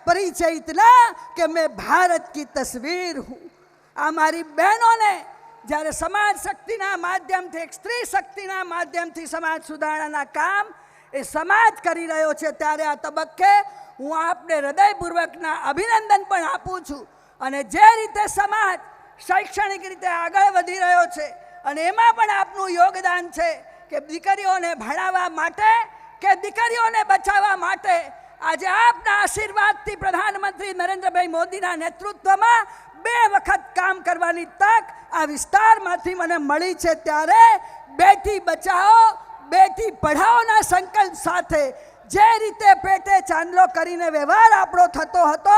परिचय इतना कि मैं भारत की तस्वीर हूँ। हमारी बहनों ने જ્યારે સમાજ શક્તિના માધ્યમથી, એક સ્ત્રી શક્તિના માધ્યમથી સમાજ સુધારણાના કામ એ સમાજ કરી રહ્યો છે, ત્યારે આ તબક્કે હું આપને હૃદયપૂર્વકના અભિનંદન પણ આપું છું। અને જે રીતે સમાજ શૈક્ષણિક રીતે આગળ વધી રહ્યો છે અને એમાં પણ આપનું યોગદાન છે કે દીકરીઓને ભણાવવા માટે કે દીકરીઓને બચાવવા માટે આજે આપના આશીર્વાદથી પ્રધાનમંત્રી નરેન્દ્રભાઈ મોદીના નેતૃત્વમાં 2 વખત કામ કરવાની તક આ વિસ્તારમાંથી મને મળી છે। ત્યારે બેટી બચાવો બેટી પઢાઓના સંકલ્પ સાથે જે રીતે પેટે ચાંદલો કરીને વ્યવહાર આપણો થતો હતો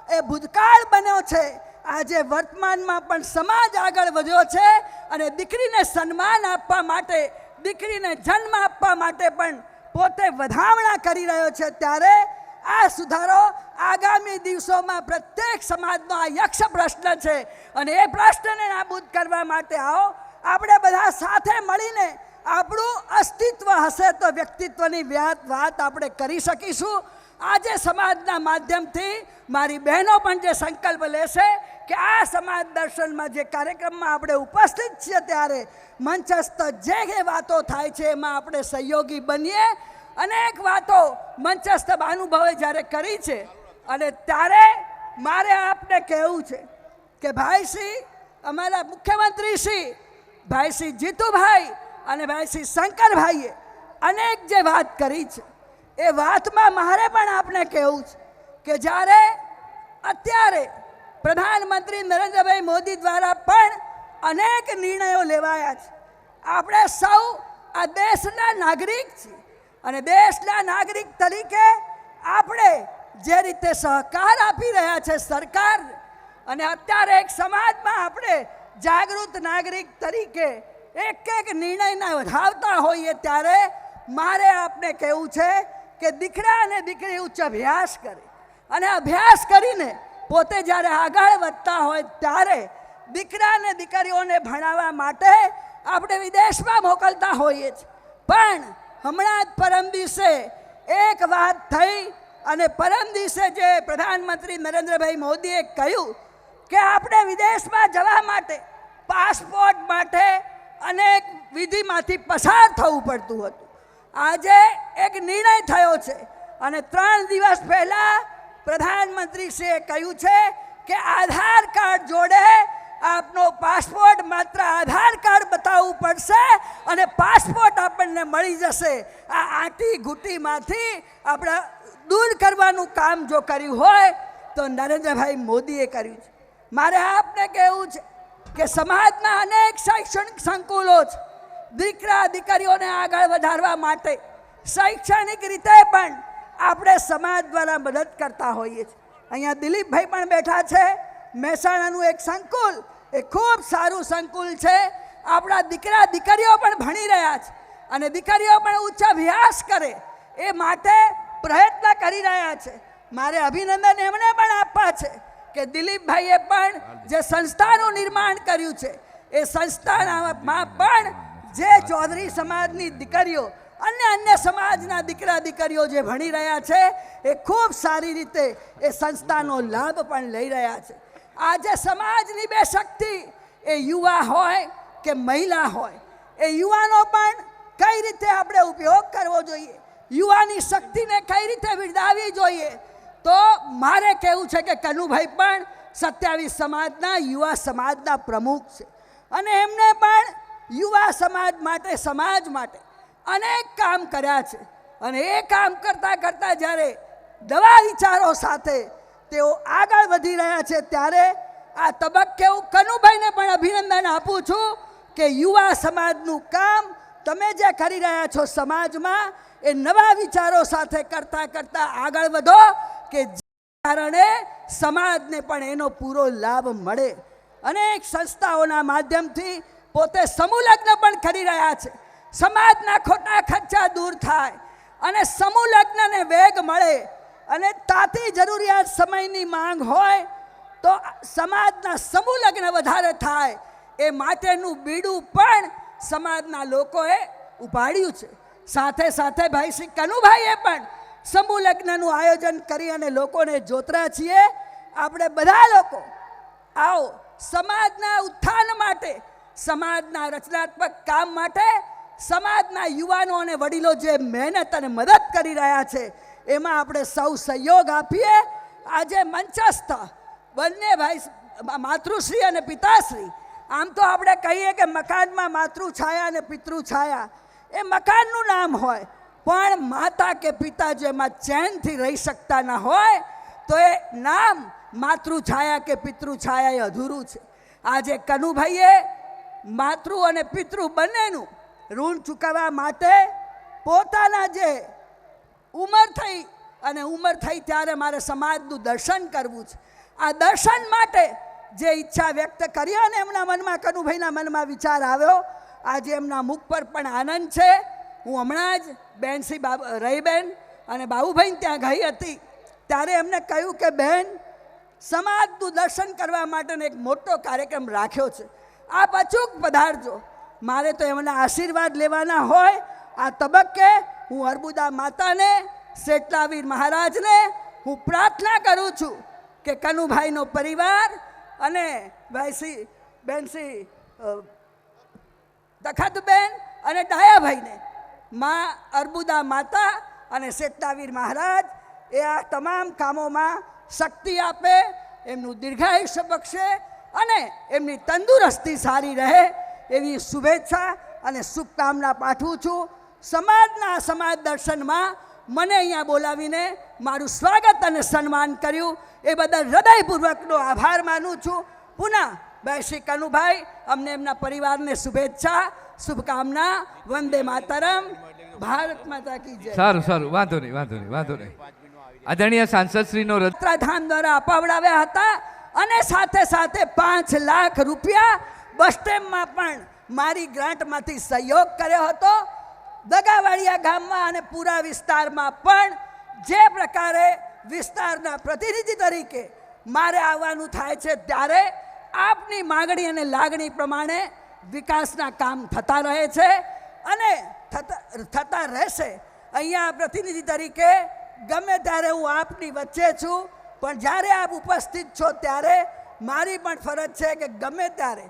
એ ભૂતકાળ બન્યો છે। આજે વર્તમાનમાં પણ સમાજ આગળ વધ્યો છે અને દીકરીને સન્માન આપવા માટે, દીકરીને જન્મ આપવા માટે પણ પોતે વધામણા કરી રહ્યો છે। ત્યારે આ સુધારો આગામી દિવસોમાં પ્રત્યેક સમાજનો આ યક્ષ પ્રશ્ન છે અને એ પ્રશ્નને નાબૂદ કરવા માટે આવો આપણે બધા સાથે મળીને આપણું અસ્તિત્વ હશે તો વ્યક્તિત્વની વાત આપણે કરી શકીશું। આજે સમાજના માધ્યમથી મારી બહેનો પણ જે સંકલ્પ લેશે કે આ સમાજ દર્શનમાં જે કાર્યક્રમમાં આપણે ઉપસ્થિત છીએ ત્યારે મંચસ્થ જે વાતો થાય છે એમાં આપણે સહયોગી બનીએ। અનેક વાતો મંચસ્થ અનુભવે જ્યારે કરી છે અને ત્યારે મારે આપને કહેવું છે કે ભાઈશ્રી, અમારા મુખ્યમંત્રી શ્રી ભાઈશ્રી જીતુભાઈ અને ભાઈશ્રી શંકરભાઈએ અનેક જે વાત કરી છે એ વાતમાં મારે પણ આપને કહેવું છે કે જ્યારે અત્યારે પ્રધાનમંત્રી નરેન્દ્રભાઈ મોદી દ્વારા પણ અનેક નિર્ણયો લેવાયા છે। આપણે સૌ આ દેશના નાગરિક છીએ અને દેશના નાગરિક તરીકે આપણે જે રીતે સહકાર આપી રહ્યા છે સરકાર, અને અત્યારે એક સમાજમાં આપણે જાગૃત નાગરિક તરીકે એક નિર્ણયને વધાવતા હોઈએ ત્યારે મારે આપને કહેવું છે કે દીકરા અને દીકરી ઉચ્ચ અભ્યાસ કરે અને અભ્યાસ કરીને પોતે જ્યારે આગળ વધતા હોય ત્યારે દીકરા અને દીકરીઓને ભણાવવા માટે આપણે વિદેશમાં મોકલતા હોઈએ છીએ। પણ હમણાં જ પરમ દિવસે એક વાત થઈ અને પરમ દિવસે જે પ્રધાનમંત્રી નરેન્દ્રભાઈ મોદીએ કહ્યું કે આપણે વિદેશમાં જવા માટે પાસપોર્ટ માટે અનેક વિધિમાંથી પસાર થવું પડતું હતું। આજે એક નિર્ણય થયો છે અને 3 દિવસ પહેલાં પ્રધાનમંત્રીશ્રીએ કહ્યું છે કે આધાર કાર્ડ જોડે આપનો પાસપોર્ટ માત્ર આધાર કાર્ડ બતાવવું પડશે અને પાસપોર્ટ આપણને મળી જશે। આ આંટી ઘૂંટીમાંથી આપણે દૂર કરવાનું કામ જો કર્યું હોય તો નરેન્દ્રભાઈ મોદીએ કર્યું છે। મારે આપને કહેવું છે કે સમાજના અનેક શૈક્ષણિક સંકુલો છે, દીકરા દીકરીઓને આગળ વધારવા માટે શૈક્ષણિક રીતે પણ આપણે સમાજ દ્વારા મદદ કરતા હોઈએ છીએ। અહીંયા દિલીપભાઈ પણ બેઠા છે। મહેસાણાનું એક સંકુલ એ ખૂબ સારું સંકુલ છે। આપણા દીકરા દીકરીઓ પણ ભણી રહ્યા છે અને દીકરીઓ પણ ઉચ્ચ અભ્યાસ કરે એ માટે પ્રયત્ન કરી રહ્યા છે। મારે અભિનંદન એમને પણ આપવા છે કે દિલીપભાઈએ પણ જે સંસ્થાનું નિર્માણ કર્યું છે એ સંસ્થામાં પણ જે ચૌધરી સમાજની દીકરીઓ અન્ય સમાજના દીકરા દીકરીઓ જે ભણી રહ્યા છે એ ખૂબ સારી રીતે એ સંસ્થાનો લાભ પણ લઈ રહ્યા છે। આજે સમાજની 2 શક્તિ એ યુવા હોય કે મહિલા હોય, એ યુવાનો પણ કઈ રીતે આપણે ઉપયોગ કરવો જોઈએ, યુવાની શક્તિને કઈ રીતે બિરદાવવી જોઈએ, તો મારે કહેવું છે કે કનુભાઈ પણ 27 સમાજના યુવા સમાજના પ્રમુખ છે અને એમને પણ યુવા સમાજ માટે અનેક કામ કર્યા છે અને એ કામ કરતાં કરતાં જ્યારે નવા વિચારો સાથે તેઓ આગળ વધી રહ્યા છે ત્યારે આ તબક્કે હું કનુભાઈને પણ અભિનંદન આપું છું કે યુવા સમાજનું કામ તમે જે કરી રહ્યા છો સમાજમાં એ નવા વિચારો સાથે કરતાં કરતાં આગળ વધો કે જે કારણે સમાજને પણ એનો પૂરો લાભ મળે। અનેક સંસ્થાઓના માધ્યમથી પોતે સમૂહ લગ્ન પણ કરી રહ્યા છે। સમાજના ખોટા ખર્ચા દૂર થાય અને સમૂહ લગ્નને વેગ મળે અને તાતી જરૂરિયાત સમયની માંગ હોય તો સમાજના સમૂહ લગ્ન વધારે થાય એ માટેનું બીડું પણ સમાજના લોકોએ ઉપાડ્યું છે। સાથે સાથે ભાઈ શ્રી કનુભાઈએ પણ સમૂહ લગ્નનું આયોજન કરી અને લોકોને જોતરા છીએ. આપણે બધા લોકો આવો સમાજના ઉત્થાન માટે, સમાજના રચનાત્મક કામ માટે, સમાજના યુવાનો અને વડીલો જે મહેનત અને મદદ કરી રહ્યા છે એમાં આપણે સૌ સહયોગ આપીએ. આજે મંચસ્થ બંને ભાઈ માતૃશ્રી અને પિતાશ્રી, આમ તો આપણે કહીએ કે મકાનમાં માતૃછાયા અને પિતૃછાયા, એ મકાનનું નામ હોય, પણ માતા કે પિતા જો એમાં ચેનથી રહી શકતા ના હોય તો એ નામ માતૃછાયા કે પિતૃછાયા એ અધૂરું છે. આજે કનુભાઈએ માતૃ અને પિતૃ બંનેનું ઋણ ચૂકવવા માટે પોતાના જે ઉંમર થઈ ત્યારે મારે સમાજનું દર્શન કરવું છે. આ દર્શન માટે જે ઈચ્છા વ્યક્ત કરી અને એમના મનમાં, કનુભાઈના મનમાં વિચાર આવ્યો, આજે એમના મુખ પર પણ આનંદ છે. હું હમણાં જ બેનસી રહીબેન અને બાબુભાઈ ત્યાં ગઈ હતી ત્યારે એમને કહ્યું કે બહેન, સમાજનું દર્શન કરવા માટેનો એક મોટો કાર્યક્રમ રાખ્યો છે, આપ અચૂક પધારજો. મારે તો એમના આશીર્વાદ લેવાના હોય. આ તબક્કે હું અર્બુદા માતાને, શેટલાવીર મહારાજને હું પ્રાર્થના કરું છું કે કનુભાઈનો પરિવાર અને બેનસી દખતબેન અને ડાયાભાઈને માં અર્બુદા માતા અને શેટલાવીર મહારાજ એ આ તમામ કામોમાં શક્તિ આપે, એમનું દીર્ઘાયુષ્ય બક્ષે અને એમની તંદુરસ્તી સારી રહે એવી શુભેચ્છા અને શુભકામના પાઠવું છું. સમાજના સમાજ દર્શનમાં મને અહીંયા બોલાવીને મારું સ્વાગત અને સન્માન કર્યું એ બદલ હૃદયપૂર્વકનો આભાર માનું છું. પુનઃ શ્રી કનુભાઈ, અમને એમના પરિવારને શુભેચ્છા, શુભકામના. વંદે માતરમ. ભારત માતા કી જય. સારું, વાંધો નહીં. આદરણીય સાંસદશ્રીનો યાત્રાધામ દ્વારા અપાવડાવ્યા હતા અને સાથે સાથે 5 લાખ રૂપિયા બસ સ્ટેન્ડમાં પણ મારી ગ્રાન્ટમાંથી સહયોગ કર્યો હતો. દગાવાડિયા ગામમાં અને પૂરા વિસ્તારમાં પણ જે પ્રકારે વિસ્તારના પ્રતિનિધિ તરીકે મારે આવવાનું થાય છે ત્યારે આપની માગણી અને લાગણી પ્રમાણે વિકાસના કામ થતા રહે છે અને થતા રહેશે. અહીંયા પ્રતિનિધિ તરીકે ગમે ત્યારે હું આપની વચ્ચે છું, પણ જ્યારે આપ ઉપસ્થિત છો ત્યારે મારી પણ ફરજ છે કે ગમે ત્યારે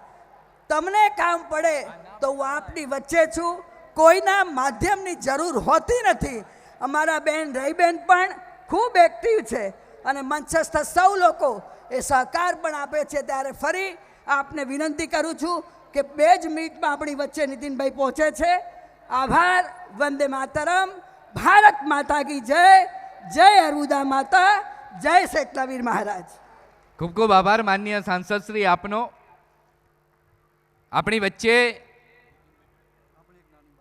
તમને કામ પડે તો હું આપની વચ્ચે છું. કોઈના માધ્યમની જરૂર હોતી નથી. અમારા બેન રહીબેન પણ ખૂબ એક્ટિવ છે અને મંચસ્થ સૌ લોકો એ સહકાર પણ આપે છે. ત્યારે ફરી આપને વિનંતી કરું છું કે 2 જ મિનિટમાં આપણી વચ્ચે નીતિનભાઈ પહોંચે છે. આભાર. વંદે માતરમ. ભારત માતા કી જય. જય અર્બુદા માતા. જય શેટલાવીર મહારાજ. ખૂબ ખૂબ આભાર માનનીય સાંસદશ્રી આપનો. આપણી વચ્ચે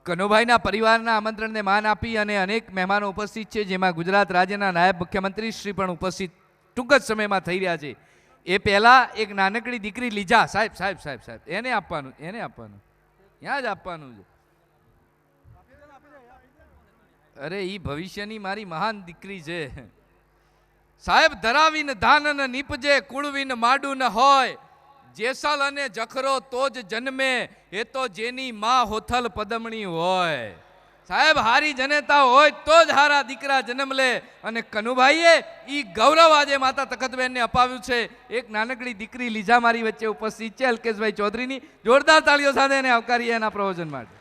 કનુભાઈના પરિવારના આમંત્રણને માન આપી અને અનેક મહેમાનો ઉપસ્થિત છે, જેમાં ગુજરાત રાજ્યના નાયબ મુખ્યમંત્રી શ્રી પણ ઉપસ્થિત ટૂંક જ સમયમાં થઈ રહ્યા છે. એ પહેલાં એક નાનકડી દીકરી લીજા સાહેબ એને આપવાનું ત્યાં જ આપવાનું છે. અરે એ ભવિષ્યની મારી મહાન દીકરી છે સાહેબ. ધરાવીને ધાન ન નીપજે, કુળવીન માડું ન હોય, જેસલ અને જખરો તો જ જન્મે, એ તો જેની માં હોથલ પદમણી હોય. સાહેબ હારી જનેતા હોય તો જ હારા દીકરા જન્મ લે, અને કનુભાઈએ ઈ ગૌરવ આજે માતા તખતબેનને અપાવ્યું છે. એક નાનકડી દીકરી લીજા મારી વચ્ચે ઉપસ્થિત છે, અલ્કેશભાઈ ચૌધરીની. જોરદાર તાળીઓ સાથે એને આવકારીએ એના પ્રવચન માટે.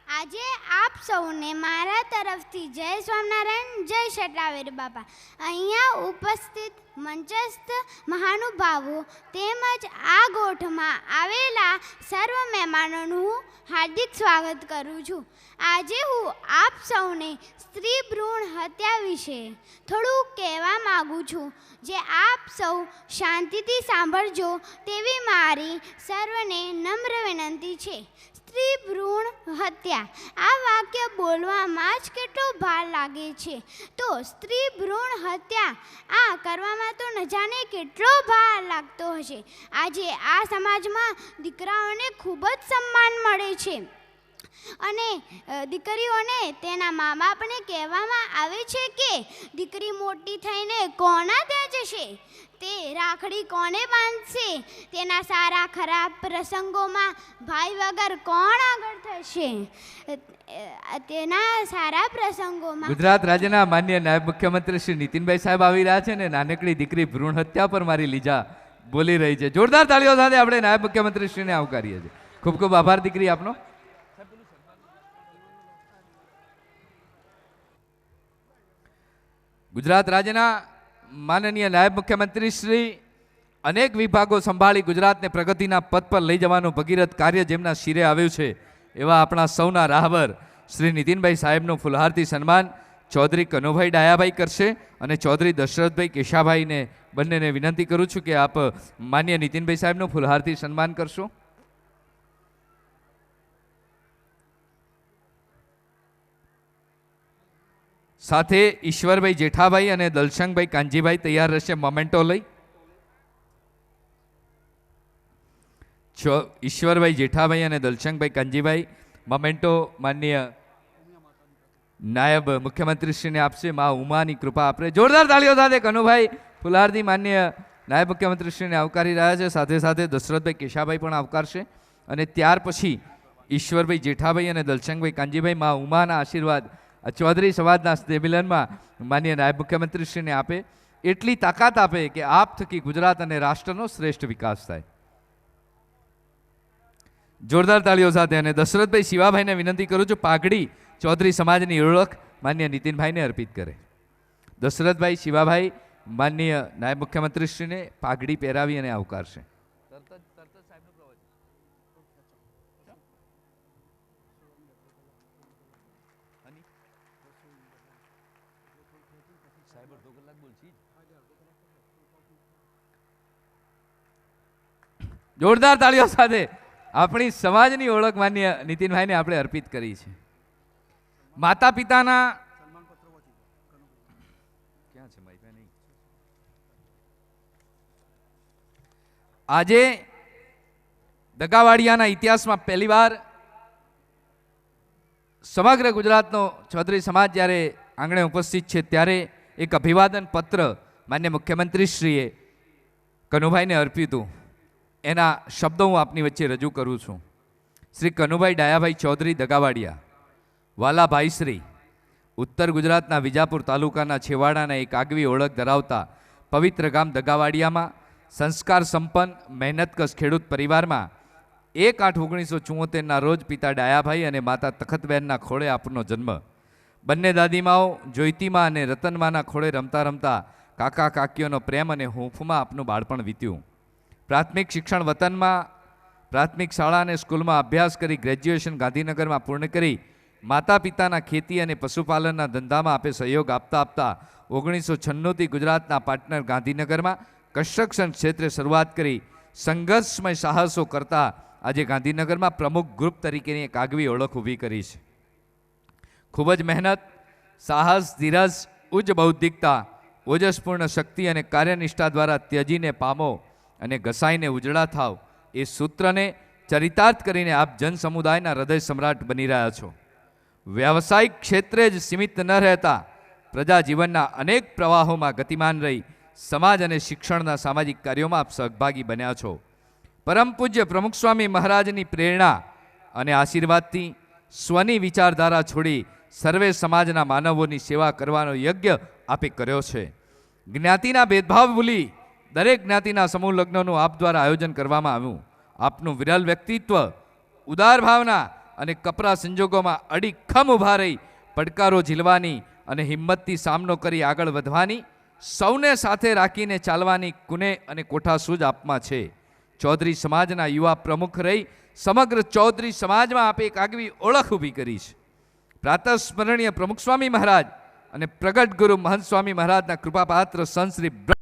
આજે આપ સૌને મારા તરફથી જય સ્વામિનારાયણ, જય શેટલાવીર બાપા. અહીંયા ઉપસ્થિત મંચસ્થ મહાનુભાવો તેમજ આ ગોઠમાં આવેલા સર્વ મહેમાનોનું હું હાર્દિક સ્વાગત કરું છું. આજે હું આપ સૌને સ્ત્રી ભ્રૂણ હત્યા વિશે થોડું કહેવા માગું છું, જે આપ સૌ શાંતિથી સાંભળજો તેવી મારી સર્વને નમ્ર વિનંતી છે. સ્ત્રી ભ્રૂણ હત્યા, આ વાક્ય બોલવામાં જ કેટલો ભાર લાગે છે, તો સ્ત્રી ભ્રૂણ હત્યા આ કરવામાં તો ન જાણે કેટલો ભાર લાગતો હશે. આજે આ સમાજમાં દીકરાઓને ખૂબ જ સન્માન મળે છે. અને દીકરીઓને તેના મા બાપને કહેવામાં આવે છે કે દીકરી મોટી થઈને કોના ત્યાં જશે, તે રાખડી કોને બાંધશે, તેના સારા ખરાબ પ્રસંગોમાં ભાઈ વગર કોણ આગળ થશે, તેના સારા પ્રસંગોમાં. ગુજરાત રાજ્યના માન્ય નાયબ મુખ્યમંત્રી શ્રી નીતિનભાઈ સાહેબ આવી રહ્યા છે ને નાનકડી દીકરી ભ્રૂણ હત્યા પર મારી લીજા બોલી રહી છે. જોરદાર તાળીઓ સાથે આપણે નાયબ મુખ્યમંત્રી શ્રીને આવકારીએ છીએ. ખૂબ ખૂબ આભાર દીકરી આપનો. ગુજરાત રાજ્યના માનનીય નાયબ મુખ્યમંત્રી શ્રી અનેક વિભાગો સંભાળી ગુજરાતને પ્રગતિના પથ પર લઈ જવાનું ભગીરથ કાર્ય જેમના શિરે આવ્યું છે એવા આપણા સૌના રાહબર શ્રી નીતિનભાઈ સાહેબનું ફુલહારથી સન્માન ચૌધરી કનુભાઈ ડાયાભાઈ કરશે અને ચૌધરી દશરથભાઈ કેશાભાઈને બંનેને વિનંતી કરું છું કે આપ માન્ય નીતિનભાઈ સાહેબનું ફુલહારથી સન્માન કરશો. સાથે ઈશ્વરભાઈ જેઠાભાઈ અને દલસંગભાઈ કાંજીભાઈ તૈયાર રહેશે મોમેન્ટો લઈ. ઈશ્વરભાઈ જેઠાભાઈ અને દલસંગભાઈ કાંજીભાઈ મોમેન્ટો માનનીય નાયબ મુખ્યમંત્રીશ્રીને આપશે. મા ઉમાની કૃપા આપે. જોરદાર તાળીઓ સાથે કનુભાઈ ફુલહારથી માનનીય નાયબ મુખ્યમંત્રીશ્રીને આવકારી રહ્યા છે. સાથે સાથે દશરથભાઈ કેશાભાઈ પણ આવકારશે અને ત્યાર પછી ઈશ્વરભાઈ જેઠાભાઈ અને દલસંગભાઈ કાંજીભાઈ મા ઉમાના આશીર્વાદ ચૌધરી સમાજના સ્નેહમિલનમાં માનનીય નાયબ મુખ્યમંત્રીશ્રીને આપે. એટલી તાકાત આપે કે આપ થકી ગુજરાત અને રાષ્ટ્રનો શ્રેષ્ઠ વિકાસ થાય. જોરદાર તાળીઓ સાથે અને દશરથભાઈ શિવાભાઈને વિનંતી કરું છું પાઘડી ચૌધરી સમાજની ઓળખ માનનીય નીતિનભાઈને અર્પિત કરે. દશરથભાઈ શિવાભાઈ માનનીય નાયબ મુખ્યમંત્રીશ્રીને પાઘડી પહેરાવી અને આવકારશે. જોરદાર તાળીઓ સાથે આપણી સમાજની ઓળખ માન્ય નીતિનભાઈને આપણે અર્પિત કરી છે. માતા પિતાના ક્યાં છે નહીં આજે દગાવાડિયાના ઇતિહાસમાં પહેલીવાર સમગ્ર ગુજરાતનો ચૌધરી સમાજ જ્યારે આંગણે ઉપસ્થિત છે ત્યારે એક અભિવાદન પત્ર માન્ય મુખ્યમંત્રીશ્રીએ કનુભાઈને આપ્યું હતું. એના શબ્દો હું આપની વચ્ચે રજૂ કરું છું. શ્રી કનુભાઈ ડાયાભાઈ ચૌધરી દગાવાડિયા, વાલા ભાઈશ્રી, ઉત્તર ગુજરાતના વિજાપુર તાલુકાના છેવાડાના એક આગવી ઓળખ ધરાવતા પવિત્ર ગામ દગાવાડિયામાં સંસ્કાર સંપન્ન મહેનતકશ ખેડૂત પરિવારમાં 1/8/1974 રોજ પિતા ડાયાભાઈ અને માતા તખતબેનના ખોળે આપનો જન્મ. બંને દાદીમાઓ જોઈતીમાં અને રતનમાના ખોળે રમતા રમતા કાકા કાકીઓનો પ્રેમ અને હૂંફમાં આપનું બાળપણ વીત્યું. પ્રાથમિક શિક્ષણ વતનમાં પ્રાથમિક શાળા અને સ્કૂલમાં અભ્યાસ કરી ગ્રેજ્યુએશન ગાંધીનગરમાં પૂર્ણ કરી માતા પિતાના ખેતી અને પશુપાલનના ધંધામાં આપે સહયોગ આપતા આપતા 1996થી ગુજરાતના પાટનર ગાંધીનગરમાં કન્સ્ટ્રક્શન ક્ષેત્રે શરૂઆત કરી સંઘર્ષમય સાહસો કરતા આજે ગાંધીનગરમાં પ્રમુખ ગ્રુપ તરીકેની એક આગવી ઓળખ ઊભી કરી છે. ખૂબ જ મહેનત, સાહસ, ધીરજ, ઉચ્ચ બૌદ્ધિકતા, ઓજસપૂર્ણ શક્તિ અને કાર્યનિષ્ઠા દ્વારા ત્યજીને પામો અને ઘસાઈને ઉજળા થાવ એ સૂત્રને ચરિતાર્થ કરીને આપ જન સમુદાયના હૃદય સમ્રાટ બની રહ્યા છો. વ્યાવસાયિક ક્ષેત્રે જ સીમિત ન રહેતા પ્રજા જીવનના અનેક પ્રવાહોમાં ગતિમાન રહી સમાજ અને શિક્ષણના સામાજિક કાર્યોમાં આપ સહભાગી બન્યા છો. પરમ પૂજ્ય પ્રમુખ સ્વામી મહારાજની પ્રેરણા અને આશીર્વાદથી સ્વની વિચારધારા છોડી સર્વે સમાજના માનવોની સેવા કરવાનો યજ્ઞ આપે કર્યો છે. જ્ઞાતિના ભેદભાવ ભૂલી દરેક જ્ઞાતિના સમૂહ લગ્નનું આપ દ્વારા આયોજન કરવામાં આવ્યું. આપનું વિરલ વ્યક્તિત્વ, ઉદાર ભાવના અને કપરા સંજોગોમાં અડીખમ ઊભા રહી પડકારો ઝીલવાની અને હિંમતથી સામનો કરી આગળ વધવાની, સૌને સાથે રાખીને ચાલવાની કુને અને કોઠાસૂઝ આપમાં છે. ચૌધરી સમાજના યુવા પ્રમુખ રહી સમગ્ર ચૌધરી સમાજમાં આપે એક આગવી ઓળખ ઊભી કરી છે. પ્રાતસ્મરણીય પ્રમુખ સ્વામી મહારાજ અને પ્રગટ ગુરુ મહંત સ્વામી મહારાજના કૃપાપાત્ર સંત શ્રી